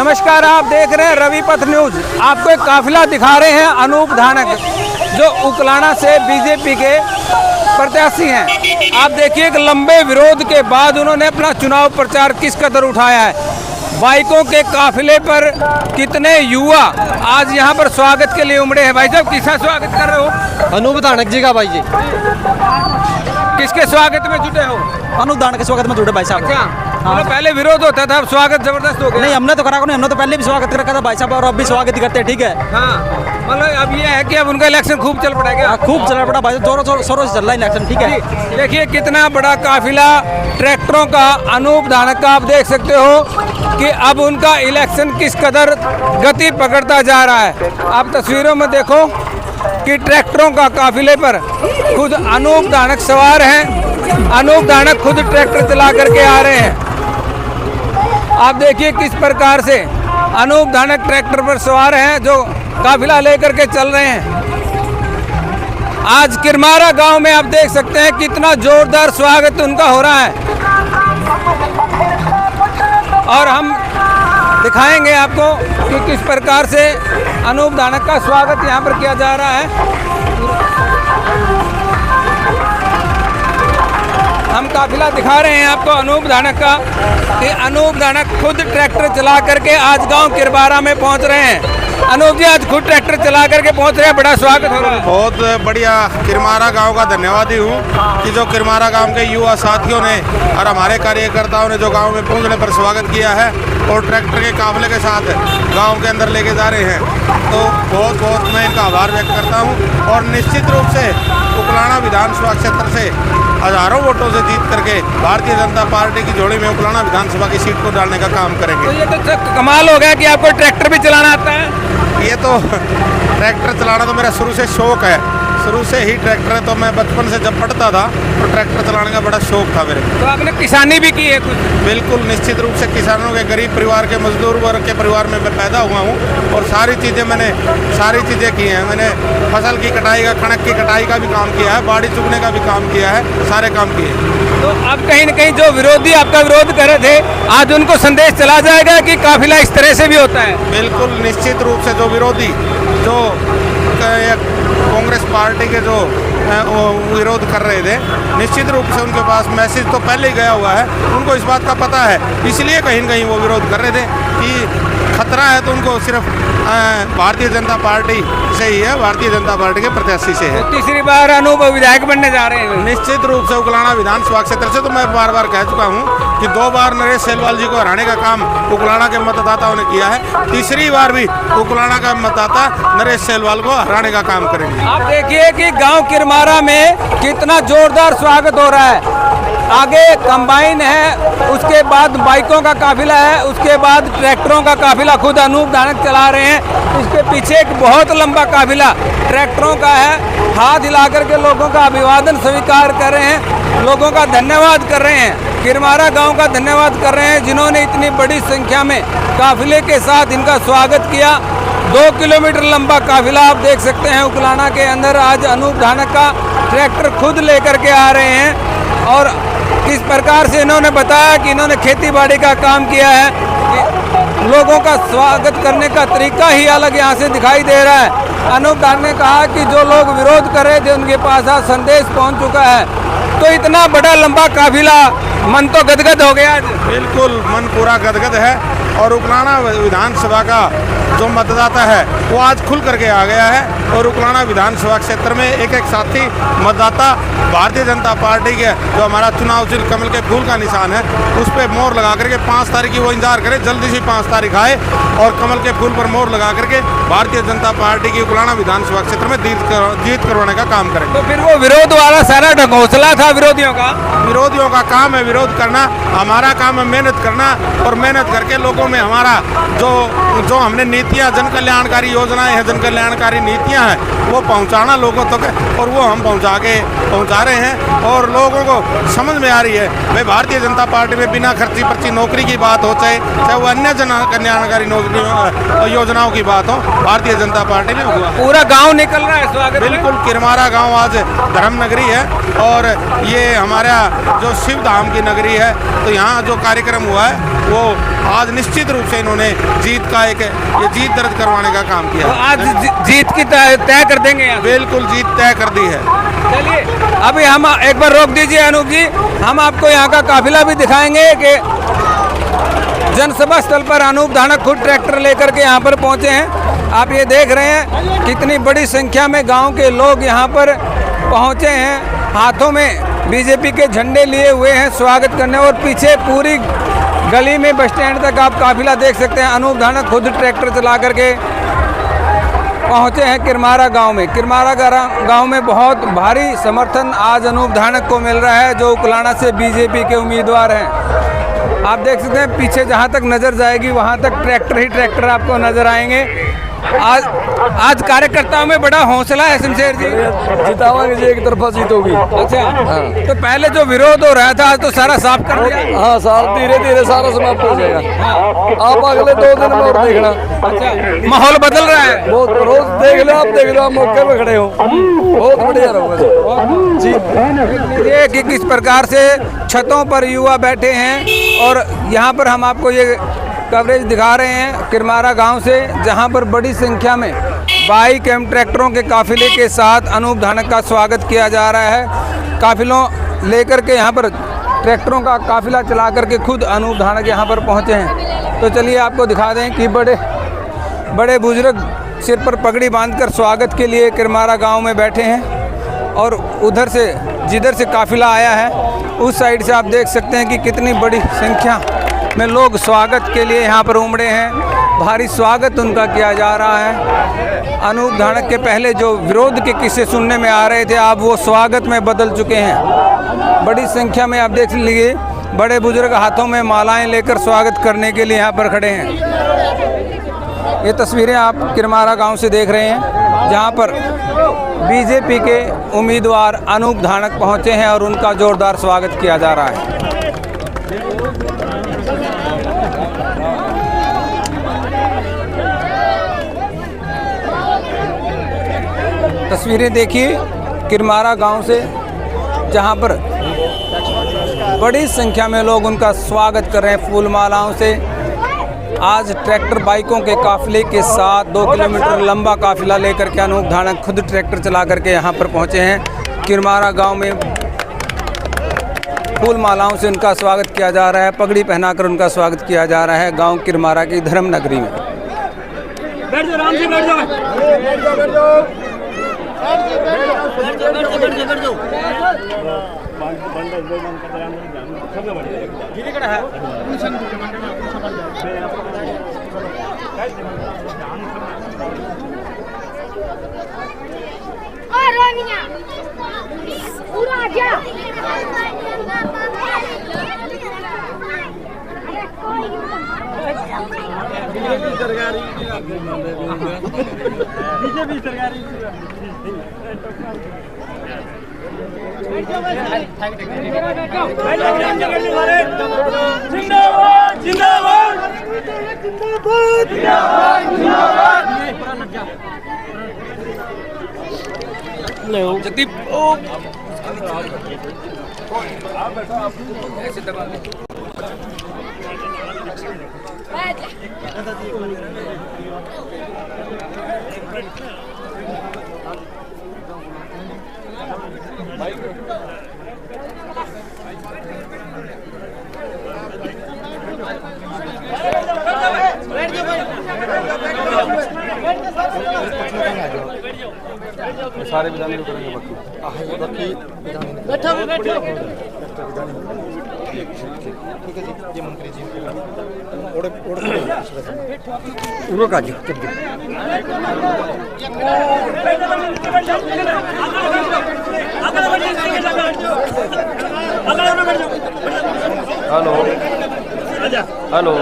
नमस्कार, आप देख रहे हैं रवि पथ न्यूज। आपको एक काफिला दिखा रहे हैं अनूप धानक, जो उकलाना से बीजेपी के प्रत्याशी हैं। आप देखिए कि लंबे विरोध के बाद उन्होंने अपना चुनाव प्रचार किस कदर उठाया है। बाइकों के काफिले पर कितने युवा आज यहाँ पर स्वागत के लिए उमड़े हैं। भाई साहब, किसका स्वागत कर रहे हो? अनूप धानक जी का भाई जी। किसके स्वागत में जुटे हो? अनूप धानक के स्वागत में जुड़े भाई साहब। अच्छा, मतलब पहले विरोध होता था, अब स्वागत जबरदस्त हो गया। नहीं, हमने तो करा नहीं, हमने तो पहले भी स्वागत कर रखा था भाई साहब, और अब भी स्वागत ही करते हैं। ठीक है, हाँ, मतलब अब ये है कि अब उनका इलेक्शन खूब चल पड़ेगा। खूब चल पड़ा भाई, जोरों शोरों से चल रहा है इलेक्शन। ठीक है, देखिए कितना बड़ा काफिला ट्रैक्टरों का अनूप धानक का, आप देख सकते हो कि अब उनका इलेक्शन किस कदर गति पकड़ता जा रहा है। आप तस्वीरों में देखो कि ट्रैक्टरों का काफिले पर खुद अनूप धानक सवार हैं। अनूप धानक खुद ट्रैक्टर चला करके आ रहे हैं। आप देखिए किस प्रकार से अनूप धानक ट्रैक्टर पर सवार हैं, जो काफिला लेकर के चल रहे हैं। आज किरमारा गांव में आप देख सकते हैं कितना जोरदार स्वागत उनका हो रहा है, और हम दिखाएंगे आपको कि किस प्रकार से अनूप धानक का स्वागत यहां पर किया जा रहा है। हम काफिला दिखा रहे हैं आपको अनूप धानक का, कि अनूप धानक खुद ट्रैक्टर चला करके आज गांव किरमारा में पहुंच रहे हैं। अनूप जी आज खुद ट्रैक्टर चला करके पहुंच रहे हैं, बड़ा स्वागत हो रहा है। बहुत बढ़िया, किरमारा गांव का धन्यवादी हूं कि जो किरमारा गांव के युवा साथियों ने और हमारे कार्यकर्ताओं ने जो गांव में पहुंचने पर स्वागत किया है और ट्रैक्टर के काफिले के साथ गांव के अंदर लेके जा रहे हैं, तो बहुत बहुत मैं इनका आभार व्यक्त करता हूं। और निश्चित रूप से उकलाना विधानसभा क्षेत्र से हजारों वोटों से जीत करके भारतीय जनता पार्टी की झोली में उकलाना विधानसभा की सीट को डालने का काम करेंगे। तो ये तो कमाल हो गया कि आपको ट्रैक्टर भी चलाना आता है। ये तो ट्रैक्टर चलाना तो मेरा शुरू से शौक है, शुरू से ही ट्रैक्टर है। तो मैं बचपन से जब पढ़ता था तो ट्रैक्टर चलाने का बड़ा शौक था मेरे को। तो आपने किसानी भी की है कुछ? बिल्कुल, निश्चित रूप से किसानों के, गरीब परिवार के, मजदूर वर्ग के परिवार में मैं पैदा हुआ हूँ, और सारी चीज़ें की हैं मैंने। फसल की कटाई का, कणक की कटाई का भी काम किया है, बाड़ी चुगने का भी काम किया है, सारे काम किए। तो अब कहीं न कहीं जो विरोधी आपका विरोध कर रहे थे, आज उनको संदेश चला जाएगा कि काफिला इस तरह से भी होता है। बिल्कुल, निश्चित रूप से जो विरोधी, जो कांग्रेस पार्टी के जो विरोध कर रहे थे, निश्चित रूप से उनके पास मैसेज तो पहले ही गया हुआ है, उनको इस बात का पता है, इसलिए कहीं न कहीं वो विरोध कर रहे थे कि खतरा है तो उनको सिर्फ भारतीय जनता पार्टी से ही है, भारतीय जनता पार्टी के प्रत्याशी से है। तो तीसरी बार अनूप विधायक बनने जा रहे हैं। निश्चित रूप से उकलाना विधानसभा क्षेत्र से तो मैं बार बार कह चुका हूं कि 2 बार नरेश सेलवाल जी को हराने का काम उकलाना के मतदाताओं ने किया है, तीसरी बार भी उकलाना का मतदाता नरेश सेलवाल को हराने का काम करेंगे। आप देखिए कि गांव किरमारा में कितना जोरदार स्वागत हो रहा है। आगे कंबाइन है, उसके बाद बाइकों का काफिला है, उसके बाद ट्रैक्टरों का काफिला खुद अनूप धानक चला रहे हैं। उसके पीछे एक बहुत लंबा काफिला ट्रैक्टरों का है। हाथ हिला करके लोगों का अभिवादन स्वीकार कर रहे हैं, लोगों का धन्यवाद कर रहे हैं, किरमारा गांव का धन्यवाद कर रहे हैं, जिन्होंने इतनी बड़ी संख्या में काफिले के साथ इनका स्वागत किया। 2 किलोमीटर लंबा काफिला आप देख सकते हैं उकलाना के अंदर। आज अनूप धानक का ट्रैक्टर खुद लेकर के आ रहे हैं, और किस प्रकार से इन्होंने बताया कि इन्होंने खेती बाड़ी का काम किया है, कि लोगों का स्वागत करने का तरीका ही अलग यहाँ से दिखाई दे रहा है। अनूप धानक ने कहा कि जो लोग विरोध कर रहे थे उनके पास आज संदेश पहुँच चुका है। तो इतना बड़ा लंबा काफिला, मन तो गदगद हो गया। बिल्कुल, मन पूरा गदगद है, और उकलाना विधानसभा का जो मतदाता है वो आज खुल करके आ गया है। और उकलाना विधानसभा क्षेत्र में एक एक साथी मतदाता भारतीय जनता पार्टी के, जो हमारा चुनाव चिन्ह कमल के फूल का निशान है, उस पर मोहर लगा करके 5 तारीख की वो इंतजार करे, जल्दी से 5 तारीख आए और कमल के फूल पर मोहर लगा करके भारतीय जनता पार्टी की उकलाना विधानसभा क्षेत्र में जीत करवाने का काम करेंगे। तो फिर वो विरोध वाला सारा ढकोसला था विरोधियों का काम है विरोध करना, हमारा काम है मेहनत करना, और मेहनत करके लोगों में हमारा जो हमने नीतियाँ, जन कल्याणकारी योजनाएं हैं, जन कल्याणकारी नीतियाँ हैं, वो पहुँचाना लोगों तक, और वो हम पहुँचा रहे हैं, और लोगों को समझ में आ रही है। भाई भारतीय जनता पार्टी में बिना खर्ची पर्ची नौकरी की बात हो, चाहे वो अन्य जन कल्याणकारी योजनाओं की बात हो, भारतीय जनता पार्टी में हुआ। पूरा गांव निकल रहा है स्वागत में। बिल्कुल, किरमारा गांव आज धर्म नगरी है, और ये हमारा जो शिव धाम की नगरी है, तो यहाँ जो कार्यक्रम हुआ है वो आज निश्चित रूप से इन्होंने जीत का ये जीत दर्ज करवाने का काम तो किया। आज जीत की तय कर देंगे यहाँ। बिल्कुल जीत तय कर दी है। चलिए अभी हम एक बार रोक दीजिए अनूप जी, हम आपको यहाँ का काफिला भी दिखाएंगे कि जनसभा स्थल पर अनूप धानक खुद ट्रैक्टर लेकर के यहाँ पर पहुँचे हैं। आप ये देख रहे हैं कितनी बड़ी संख्या में गांव के लोग यहाँ पर पहुँचे हैं, हाथों में बीजेपी के झंडे लिए हुए हैं स्वागत करने। और पीछे पूरी गली में बस स्टैंड तक आप काफिला देख सकते हैं। अनूप धानक खुद ट्रैक्टर चला करके पहुँचे हैं किरमारा गांव में। किरमारा गांव में बहुत भारी समर्थन आज अनूप धानक को मिल रहा है, जो उकलाना से बीजेपी के उम्मीदवार हैं। आप देख सकते हैं पीछे जहां तक नज़र जाएगी वहां तक ट्रैक्टर ही ट्रैक्टर आपको नज़र आएंगे। आज कार्यकर्ताओं में बड़ा हौसला है शमशेर जी। जितावांगे जी, एक तरफा जीत होगी। अच्छा तो पहले जो विरोध हो रहा था आज तो सारा साफ कर दिया। हाँ साल धीरे धीरे सारा समाप्त हो जाएगा। आप अगले 2 दिन में और देखना। अच्छा माहौल बदल रहा है बहुत, रोज देख लो, आप देख लो, आप मौके पे खड़े हो, बहुत बढ़िया रहोगा जी। ये कि किस प्रकार से छतों पर युवा बैठे हैं और यहाँ पर हम आपको ये कवरेज दिखा रहे हैं किरमारा गांव से, जहां पर बड़ी संख्या में बाइक एवं ट्रैक्टरों के काफिले के साथ अनूप धानक का स्वागत किया जा रहा है। काफिलों लेकर के यहाँ पर ट्रैक्टरों का काफिला चला करके खुद अनूप धानक यहाँ पर पहुँचे हैं। तो चलिए आपको दिखा दें कि बड़े बुजुर्ग सिर पर पगड़ी बांधकर स्वागत के लिए किरमारा गाँव में बैठे हैं। और उधर से जिधर से काफिला आया है उस साइड से आप देख सकते हैं कि कितनी बड़ी संख्या में लोग स्वागत के लिए यहाँ पर उमड़े हैं। भारी स्वागत उनका किया जा रहा है। अनूप धानक के पहले जो विरोध के किस्से सुनने में आ रहे थे, अब वो स्वागत में बदल चुके हैं। बड़ी संख्या में आप देख लीजिए बड़े बुजुर्ग हाथों में मालाएं लेकर स्वागत करने के लिए यहाँ पर खड़े हैं। ये तस्वीरें आप किरमारा गांव से देख रहे हैं, जहाँ पर बीजेपी के उम्मीदवार अनूप धानक पहुँचे हैं और उनका जोरदार स्वागत किया जा रहा है। तस्वीरें देखिए किरमारा गांव से, जहां पर बड़ी संख्या में लोग उनका स्वागत कर रहे हैं फूल मालाओं से। आज ट्रैक्टर बाइकों के काफिले के साथ 2 किलोमीटर लंबा काफिला लेकर के अनूप धानक खुद ट्रैक्टर चला करके यहां पर पहुंचे हैं। किरमारा गांव में फूल मालाओं से उनका स्वागत किया जा रहा है, पगड़ी पहनाकर उनका स्वागत किया जा रहा है गाँव किरमारा की धर्म नगरी में। बैठ जाओ, आराम से बैठ जाओ, बैठ जाओ। पूरा जा बीजेपी सरकारी जिंदाबाद जिंदाबाद जगदीप सारे विधान करेंगे बाकी बैठो बैठो ठीक है जी, ये मंत्री जी उड़ो का जी हेलो हेलो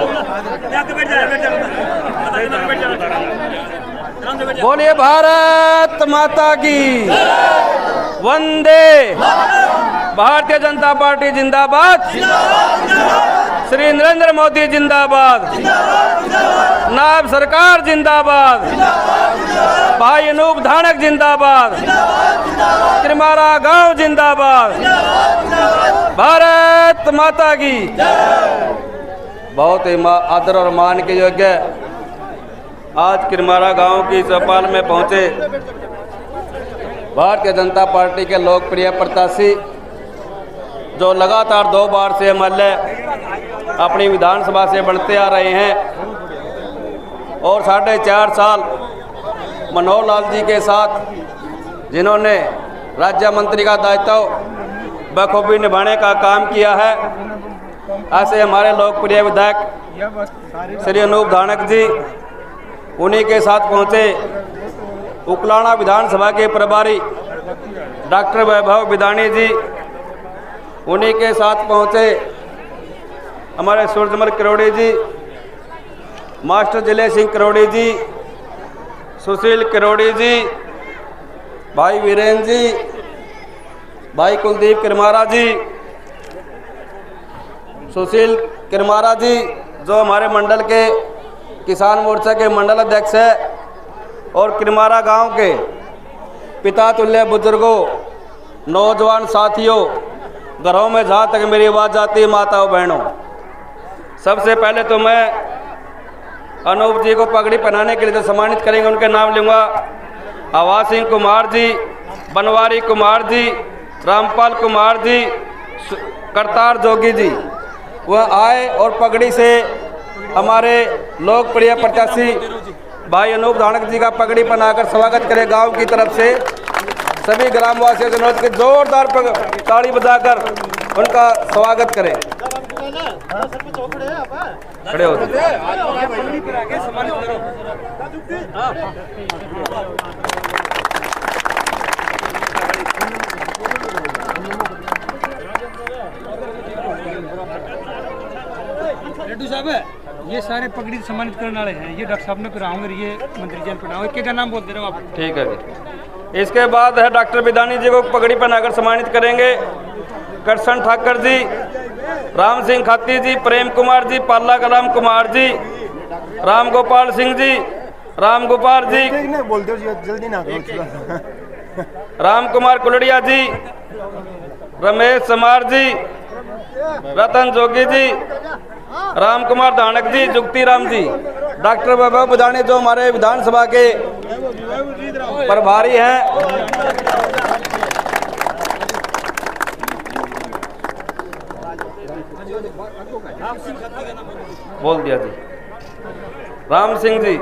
बोलिए भारत माता की वंदे भारतीय जनता पार्टी जिंदाबाद श्री नरेंद्र मोदी जिंदाबाद नायब सरकार जिंदाबाद भाई अनूप धानक जिंदाबाद किरमारा गांव जिंदाबाद भारत माता की बहुत ही आदर और मान के योग्य आज किरमारा गांव की चौपाल में पहुंचे भारतीय जनता पार्टी के लोकप्रिय प्रत्याशी जो लगातार 2 बार से एमएलए अपनी विधानसभा से बनते आ रहे हैं और 4.5 साल मनोहर लाल जी के साथ जिन्होंने राज्य मंत्री का दायित्व बखूबी निभाने का काम किया है, ऐसे हमारे लोकप्रिय विधायक श्री अनूप धानक जी उन्हीं के साथ पहुंचे। उकलाना विधानसभा के प्रभारी डॉक्टर वैभव बिदानी जी उन्हीं के साथ पहुंचे। हमारे सूरजमल करोड़ी जी, मास्टर जिले सिंह करोड़ी जी, सुशील करोड़ी जी, भाई वीरेंद्र जी, भाई कुलदीप किरमारा जी, सुशील किरमारा जी जो हमारे मंडल के किसान मोर्चा के मंडल अध्यक्ष है और किरमारा गांव के पिता तुल्य बुजुर्गों, नौजवान साथियों, घरों में जहाँ तक मेरी आवाज़ जाती है माताओं बहनों, सबसे पहले तो मैं अनूप जी को पगड़ी पहनाने के लिए जो सम्मानित करेंगे उनके नाम लूँगा। आवाज सिंह कुमार जी, बनवारी कुमार जी, रामपाल कुमार जी, करतार जोगी जी वह आए और पगड़ी से हमारे लोकप्रिय प्रत्याशी भाई अनूप धानक जी का पगड़ी पहनाकर स्वागत करें। गांव की तरफ से सभी ग्रामवासियों से अनुरोध के जोरदार ताली बजाकर उनका स्वागत करें। खड़े हो रेड्डू साहब, ये सारे पगड़ी सम्मानित करने वाले हैं, ये डॉक्टर साहब ने पहनाओगे, ये मंत्री जी ने पहनाओगे, क्या नाम बोलते रहो आप? ठीक है जी। इसके बाद है डॉक्टर बिदानी जी को पगड़ी पहनाकर सम्मानित करेंगे करसन ठाकर जी, राम सिंह खाती जी, प्रेम कुमार जी, पाला राम कुमार जी, राम गोपाल सिंह जी, राम गोपाल जी, जल्दी ना राम कुमार कुलड़िया जी, रमेश समार जी, रतन जोगी जी, राम कुमार धानक जी, जुगती राम जी, डॉक्टर वैभव बिदानी जो हमारे विधानसभा के प्रभारी हैं, बोल दिया जी, राम सिंह जी,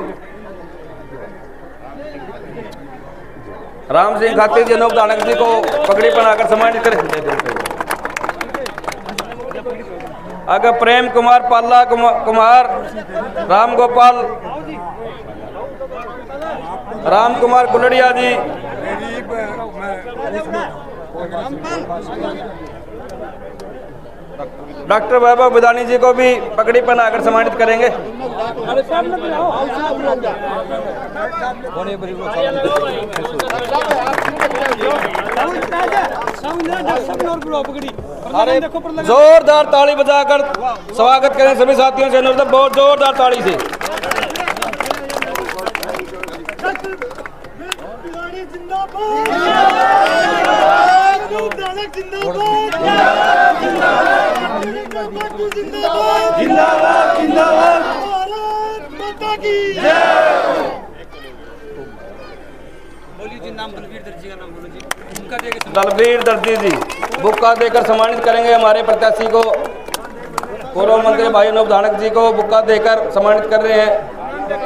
राम सिंह खाती जी, अनूप धानक जी को पगड़ी पहनाकर सम्मानित करें। अगर प्रेम कुमार, पाला कुमार, राम गोपाल, राम कुमार कुलड़िया जी, डॉक्टर वैभव बिदानी जी को भी पगड़ी पहनाकर सम्मानित करेंगे। जोरदार ताली बजाकर स्वागत करें सभी साथियों से अनुरोध, बहुत जोरदार ताली से। दलबीर दर्जी जी बुक्का देकर सम्मानित करेंगे हमारे प्रत्याशी को। पूर्व मंत्री भाई अनूप धानक जी को बुक्का देकर सम्मानित कर रहे हैं,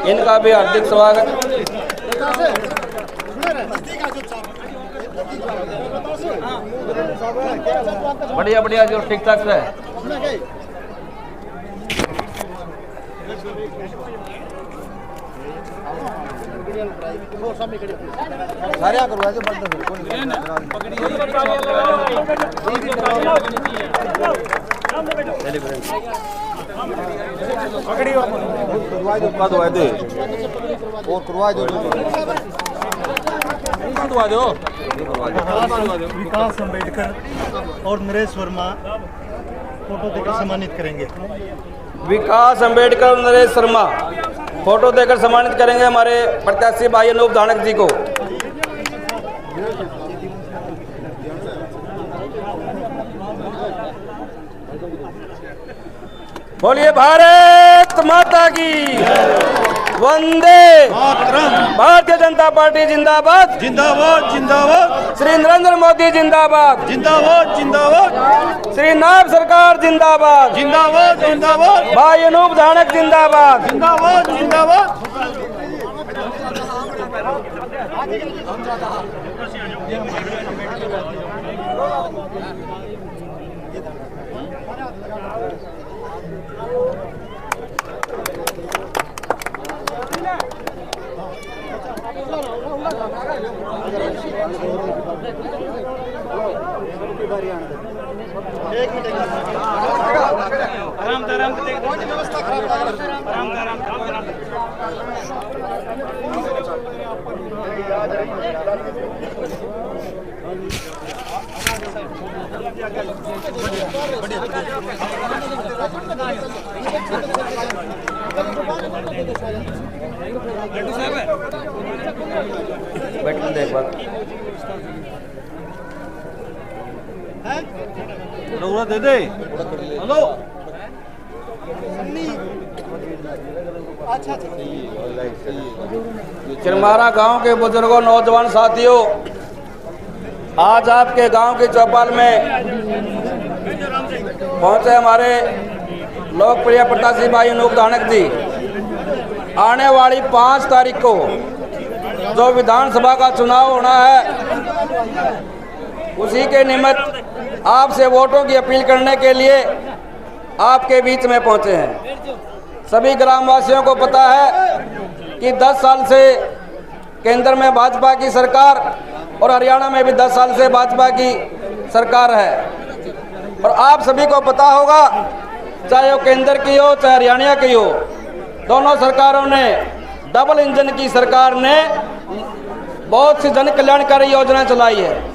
इनका भी हार्दिक स्वागत। बढ़िया बढ़िया जो ठीक ठाक है। विकास अम्बेडकर और नरेश वर्मा फोटो देकर सम्मानित करेंगे। विकास अम्बेडकर और नरेश शर्मा फोटो देकर सम्मानित करेंगे हमारे प्रत्याशी भाई अनूप धानक जी को। बोलिए भारत माता की वंदे भारतीय जनता पार्टी जिंदाबाद जिंदाबाद जिंदाबाद श्री नरेंद्र मोदी जिंदाबाद जिंदाबाद जिंदाबाद श्री नायब सरकार जिंदाबाद जिंदाबाद जिंदाबाद भाई अनूप धानक जिंदाबाद जिंदाबाद जिंदाबाद दे दे हेलो चिरमारा गांव के बुजुर्गों नौजवान साथियों, आज आपके गांव की चौपाल में पहुंचे हमारे लोकप्रिय प्रत्याशी भाई अनूप धानक जी। आने वाली 5 तारीख को जो विधानसभा का चुनाव होना है, उसी के निमित्त आपसे वोटों की अपील करने के लिए आपके बीच में पहुंचे हैं। सभी ग्रामवासियों को पता है कि 10 साल से केंद्र में भाजपा की सरकार और हरियाणा में भी 10 साल से भाजपा की सरकार है। और आप सभी को पता होगा, चाहे वो केंद्र की हो चाहे हरियाणा की हो, दोनों सरकारों ने डबल इंजन की सरकार ने बहुत सी जन कल्याणकारी योजनाएं चलाई है।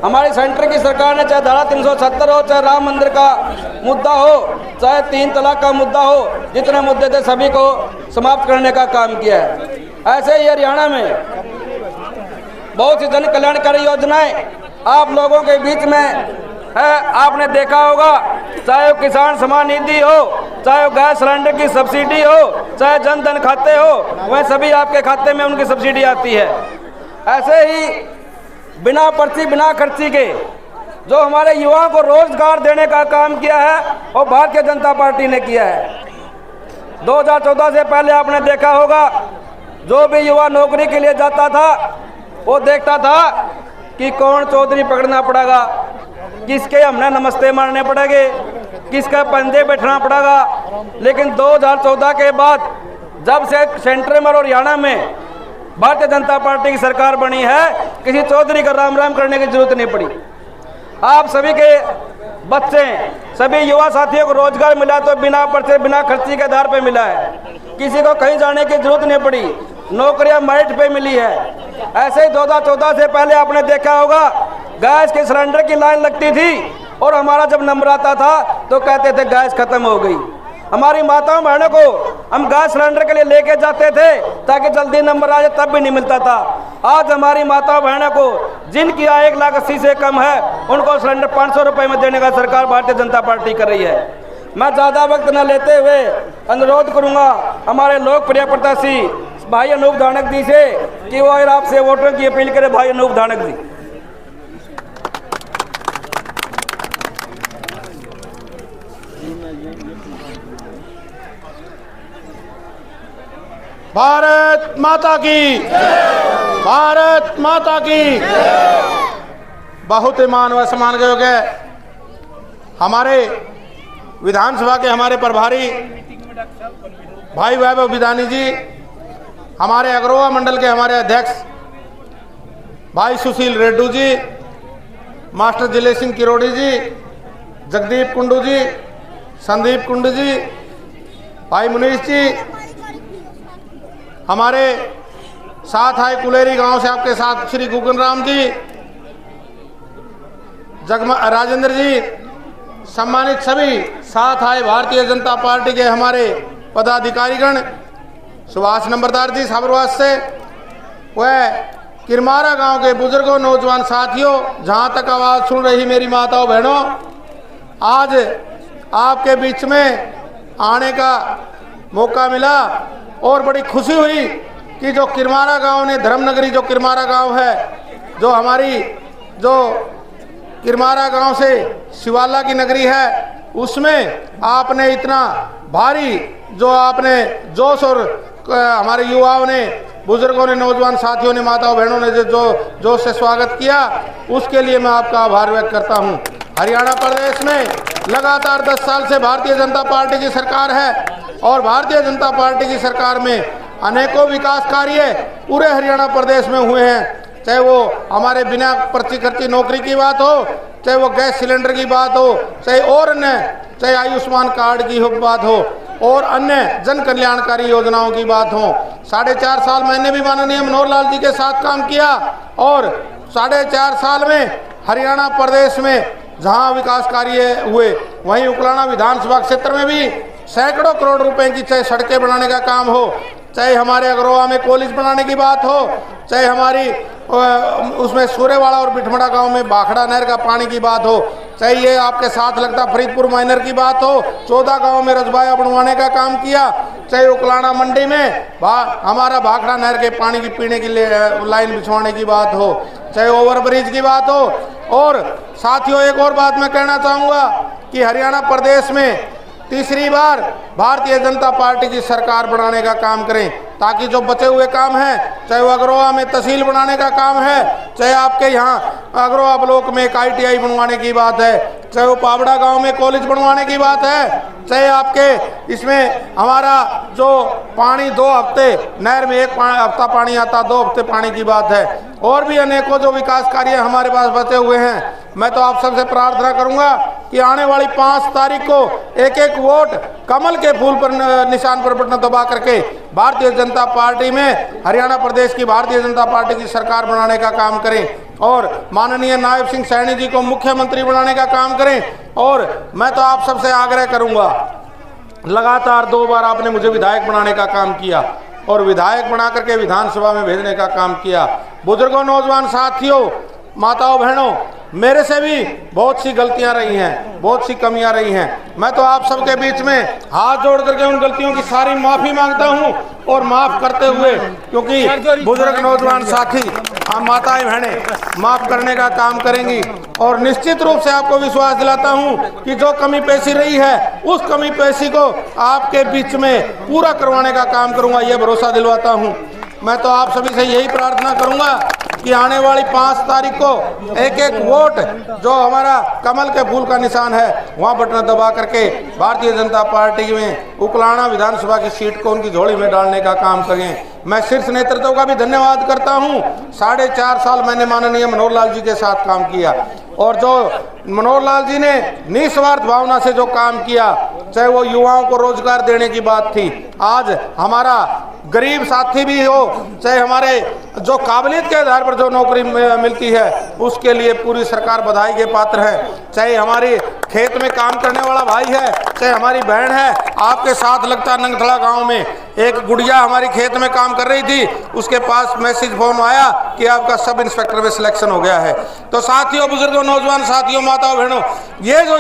हमारी सेंटर की सरकार ने चाहे धारा 370 हो, चाहे राम मंदिर का मुद्दा हो, चाहे 3 तलाक का मुद्दा हो, जितने मुद्दे थे सभी को समाप्त करने का काम किया है। ऐसे ही हरियाणा में बहुत सी जन कल्याणकारी योजनाएं आप लोगों के बीच में है। आपने देखा होगा, चाहे वो किसान सम्मान निधि हो, चाहे वो गैस सिलेंडर की सब्सिडी हो, चाहे जन धन खाते हो, वह सभी आपके खाते में उनकी सब्सिडी आती है। ऐसे ही बिना पर्ची बिना खर्ची के जो हमारे युवाओं को रोजगार देने का काम किया है, वो भारतीय जनता पार्टी ने किया है। 2014 से पहले आपने देखा होगा, जो भी युवा नौकरी के लिए जाता था वो देखता था कि कौन चौधरी पकड़ना पड़ेगा, किसके हमने नमस्ते मारने पड़ेंगे, किसका पंजे बैठना पड़ेगा। लेकिन 2014 के बाद जब से सेंटर में और हरियाणा में भारतीय जनता पार्टी की सरकार बनी है, किसी चौधरी का राम राम करने की जरूरत नहीं पड़ी। आप सभी के बच्चे, सभी युवा साथियों को रोजगार मिला तो बिना पर्चे बिना खर्ची के आधार पे मिला है। किसी को कहीं जाने की जरूरत नहीं पड़ी, नौकरियां मेरिट पे मिली है। ऐसे ही 2014 से पहले आपने देखा होगा, गैस के सिलेंडर की लाइन लगती थी और हमारा जब नंबर आता था तो कहते थे गैस खत्म हो गई। हमारी माताओं बहनों को हम गैस सिलेंडर के लिए लेके जाते थे ताकि जल्दी नंबर आ जाए, तब भी नहीं मिलता था। आज हमारी माताओं बहनों को जिनकी आय 1,80,000 से कम है, उनको सिलेंडर 500 रुपये में देने का सरकार भारतीय जनता पार्टी कर रही है। मैं ज़्यादा वक्त न लेते हुए अनुरोध करूंगा हमारे लोकप्रिय प्रत्याशी भाई अनूप धानक जी से कि वो आपसे वोटों की अपील करें। भाई अनूप धानक जी। भारत माता की, भारत माता की। बहुत ही मान व सम्मान के योग्य हमारे विधानसभा के हमारे प्रभारी भाई वैभव विधानी जी, हमारे अग्रवा मंडल के हमारे अध्यक्ष भाई सुशील रेड्डू जी, मास्टर जिले सिंह किरोड़ी जी, जगदीप कुंडू जी, संदीप कुंडू जी, भाई मुनीश जी, हमारे साथ आए कुलेरी गांव से आपके साथ श्री गुगन राम जी, राजेंद्र जी, सम्मानित सभी साथ आए भारतीय जनता पार्टी के हमारे पदाधिकारीगण, सुभाष नंबरदार जी साबरवास से, वह किरमारा गांव के बुजुर्गों नौजवान साथियों, जहां तक आवाज़ सुन रही मेरी माताओं बहनों, आज आपके बीच में आने का मौका मिला और बड़ी खुशी हुई कि जो किरमारा गांव ने धर्मनगरी जो किरमारा गांव है, जो हमारी जो किरमारा गांव से शिवाला की नगरी है, उसमें आपने इतना भारी जो आपने जोश और हमारे युवाओं ने, बुजुर्गों ने, नौजवान साथियों ने, माताओं बहनों ने जो जोश से स्वागत किया, उसके लिए मैं आपका आभार व्यक्त करता हूं। हरियाणा प्रदेश में लगातार 10 साल से भारतीय जनता पार्टी की सरकार है और भारतीय जनता पार्टी की सरकार में अनेकों विकास कार्य पूरे हरियाणा प्रदेश में हुए हैं। चाहे वो हमारे बिना पर्ची खर्ची नौकरी की बात हो, चाहे वो गैस सिलेंडर की बात हो, चाहे आयुष्मान कार्ड की बात हो और अन्य जन कल्याणकारी योजनाओं की बात हो। 4.5 साल मैंने भी माननीय मनोहर लाल जी के साथ काम किया और 4.5 साल में हरियाणा प्रदेश में जहां विकास कार्य हुए, वहीं उकलाना विधानसभा क्षेत्र में भी सैकड़ों करोड़ रुपए की चाहे सड़कें बनाने का काम हो, चाहे हमारे अग्रोहा में कॉलेज बनाने की बात हो, चाहे हमारी उसमें सूर्यवाड़ा और बिठमड़ा गांव में भाखड़ा नहर का पानी की बात हो, चाहे ये आपके साथ लगता फरीदपुर माइनर की बात हो, 14 गांव में रजबाया बनवाने का काम किया, चाहे उकलाना मंडी में हमारा भाखड़ा नहर के पानी की पीने की लाइन बिछवाने की बात हो, चाहे ओवरब्रिज की बात हो। और साथियों, एक और बात मैं कहना चाहूँगा कि हरियाणा प्रदेश में तीसरी बार भारतीय जनता पार्टी की सरकार बनाने का काम करें, ताकि जो बचे हुए काम हैं, चाहे वो अग्रोहा में तहसील बनाने का काम है, चाहे आपके यहाँ अग्रोहा ब्लॉक में एक ITI बनवाने की बात है, चाहे वो पावड़ा गांव में कॉलेज बनवाने की बात है, चाहे आपके इसमें हमारा जो पानी 2 हफ्ते नहर में 1 हफ्ता पानी आता, 2 हफ्ते पानी की बात है, और भी अनेकों जो विकास कार्य हमारे पास बचे हुए हैं। मैं तो आप सबसे प्रार्थना करूंगा कि आने वाली 5 तारीख को एक वोट कमल के फूल पर निशान पर बटन दबा करके भारतीय जनता पार्टी में, हरियाणा प्रदेश की भारतीय जनता पार्टी की सरकार बनाने का काम करें और माननीय नायब सिंह सैनी जी को मुख्यमंत्री बनाने का काम करें। और मैं तो आप सबसे आग्रह करूंगा, लगातार 2 बार आपने मुझे विधायक बनाने का काम किया और विधायक बना करके विधानसभा में भेजने का काम किया। बुजुर्गों, नौजवान साथियों, माताओं बहनों, मेरे से भी बहुत सी गलतियां रही हैं, बहुत सी कमियां रही हैं। मैं तो आप सबके बीच में हाथ जोड़ करके उन गलतियों की सारी माफ़ी मांगता हूं और माफ़ करते हुए, क्योंकि बुजुर्ग नौजवान साथी, हम माताएं बहनें माफ़ करने का काम करेंगी और निश्चित रूप से आपको विश्वास दिलाता हूं कि जो कमी पेशी रही है, उस कमी पेशी को आपके बीच में पूरा करवाने का काम करूँगा, ये भरोसा दिलवाता हूँ। मैं तो आप सभी से यही प्रार्थना करूंगा कि आने वाली 5 तारीख को एक वोट जो हमारा कमल के फूल का निशान है, वहां बटन दबा करके भारतीय जनता पार्टी में उकलाना विधानसभा की सीट को उनकी झोली में डालने का काम करें। मैं शीर्ष नेतृत्व का भी धन्यवाद करता हूं। 4.5 साल मैंने माननीय मनोहर लाल जी के साथ काम किया और जो मनोहर लाल जी ने निस्वार्थ भावना से जो काम किया, चाहे वो युवाओं को रोजगार देने की बात थी, आज हमारा गरीब साथी भी हो, चाहे हमारे जो काबिलियत के आधार पर जो नौकरी मिलती है, उसके लिए पूरी सरकार बधाई के पात्र है। चाहे हमारी खेत में काम करने वाला भाई है, चाहे हमारी बहन है, आपके साथ लगता नंगथड़ा गांव में एक गुड़िया हमारी खेत में काम कर रही थी, उसके पास मैसेज फोन आया कि आपका सब इंस्पेक्टर में सिलेक्शन हो गया है। तो साथियों, बुजुर्गों, नौजवान साथियों, माताओं बहनों, ये जो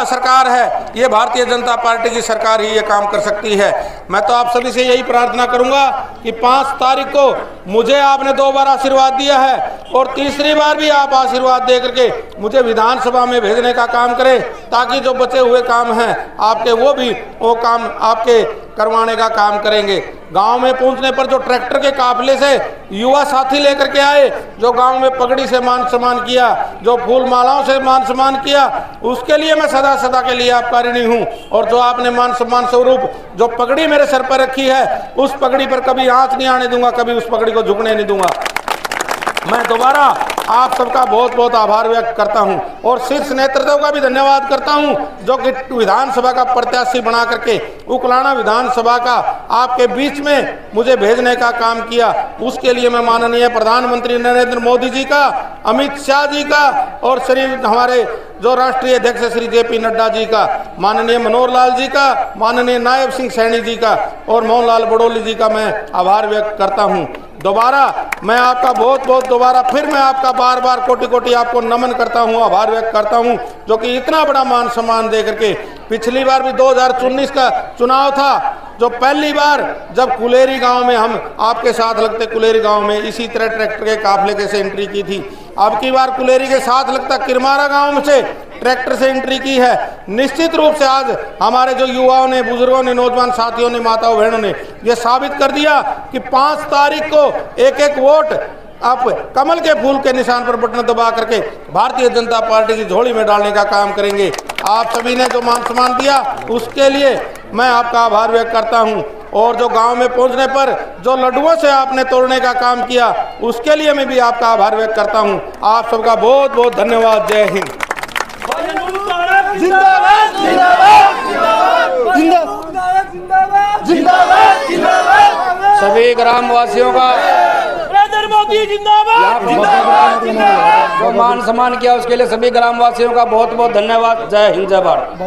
सरकार है, ये भारतीय जनता पार्टी की सरकार ही ये काम कर सकती है। मैं तो आप सभी से यही प्रार्थना करूंगा कि 5 तारीख को मुझे आपने 2 बार आशीर्वाद दिया है और तीसरी बार भी आप आशीर्वाद दे करके मुझे विधानसभा में भेजने का काम करें, ताकि जो बचे हुए काम हैं आपके, वो काम आपके करवाने का काम करेंगे। गांव में पहुंचने पर जो ट्रैक्टर के काफिले से युवा साथी लेकर के आए, जो गांव में पगड़ी से मान सम्मान किया, जो फूल मालाओं से मान सम्मान किया, उसके लिए मैं सदा सदा के लिए आपका ऋणी हूं। और जो आपने मान सम्मान स्वरूप जो पगड़ी मेरे सर पर रखी है, उस पगड़ी पर कभी आंच नहीं आने दूंगा, कभी उस पगड़ी को झुकने नहीं दूंगा। मैं दोबारा आप सबका बहुत बहुत आभार व्यक्त करता हूं और शीर्ष नेतृत्व का भी धन्यवाद करता हूं, जो कि विधानसभा का प्रत्याशी बना करके उकलाना विधानसभा का आपके बीच में मुझे भेजने का काम किया। उसके लिए मैं माननीय प्रधानमंत्री नरेंद्र मोदी जी का, अमित शाह जी का और श्री हमारे जो राष्ट्रीय अध्यक्ष श्री JP नड्डा जी का, माननीय मनोहर लाल जी का, माननीय नायब सिंह सैनी जी का और मोहन लाल बड़ोली जी का मैं आभार व्यक्त करता हूं। दोबारा मैं आपका बहुत बहुत दोबारा फिर मैं आपका बार बार कोटि कोटि आपको नमन करता हूँ, आभार व्यक्त करता हूँ, जो कि इतना बड़ा मान सम्मान दे करके। पिछली बार भी 2019 का चुनाव था, जो पहली बार जब कुलेरी गांव में हम आपके साथ लगते कुलेरी गांव में इसी तरह ट्रैक्टर के काफले के से एंट्री की थी। अब की बार कुलेरी के साथ लगता किरमारा गांव में से ट्रैक्टर से एंट्री की है। निश्चित रूप से आज हमारे जो युवाओं ने, बुजुर्गों ने, नौजवान साथियों ने, माताओं बहनों ने ये साबित कर दिया कि 5 तारीख को एक एक वोट आप कमल के फूल के निशान पर बटन दबा करके भारतीय जनता पार्टी की झोली में डालने का काम करेंगे। आप सभी ने जो मान सम्मान दिया उसके लिए मैं आपका आभार व्यक्त करता हूं, और जो गांव में पहुंचने पर जो लड्डुओं से आपने तोड़ने का काम किया उसके लिए मैं भी आपका आभार व्यक्त करता हूं। आप सबका बहुत बहुत धन्यवाद। जय हिंद। सभी ग्रामवासियों का जो मान सम्मान किया उसके लिए सभी ग्रामवासियों का बहुत बहुत धन्यवाद। जय हिंद, जय भारत।